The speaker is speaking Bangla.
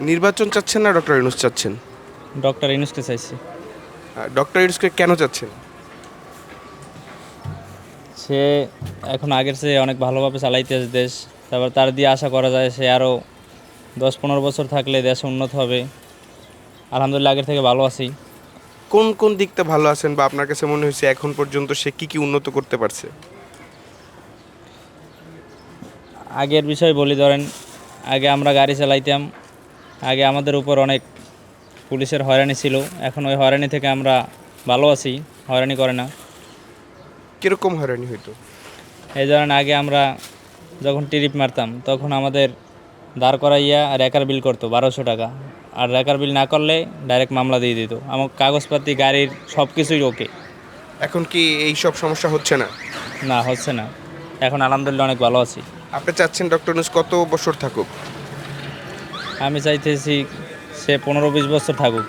নির্বাচন চাচ্ছেন না ডক্টর ইউনূস চাচ্ছেন? ডক্টর ইউনূসকে চাইছি। ডক্টর ইউনূসকে কেন চাচ্ছেন? সে এখন আগের চেয়ে অনেক ভালোভাবে চালাইতেছে দেশ। তারপর তার দিয়ে আশা করা যায় সে আরও 10-15 বছর থাকলে দেশ উন্নত হবে। আলহামদুলিল্লাহ আগের থেকে ভালো আছি। কোন কোন দিকটা ভালো আছেন বা আপনার কাছে মনে হয়েছে এখন পর্যন্ত সে কি কি উন্নত করতে পারছে? আগের বিষয় বলি, ধরেন আগে আমরা গাড়ি চালাইতাম, আগে আমাদের উপর অনেক পুলিশের হয়রানি ছিল। এখন ওই হয়রানি থেকে আমরা ভালো আছি, হয়রানি করে না। কিরকম হয়রানি হইতো? এই ধরেন আগে আমরা যখন ট্রিপ মারতাম তখন আমাদের দাঁড় করাইয়া রেকার বিল করতো 1200 টাকা। আর রেকার বিল না করলে ডাইরেক্ট মামলা দিয়ে দিত। আমার কাগজপাতি গাড়ির সব কিছুই ওকে। এখন কি এই সব সমস্যা হচ্ছে না? না, হচ্ছে না। এখন আলহামদুলিল্লাহ অনেক ভালো আছি। আপনি চাচ্ছেন ডক্টর ইউনূস কত বছর থাকুক? আমি চাইতেছি সে 15-20 বছর থাকুক।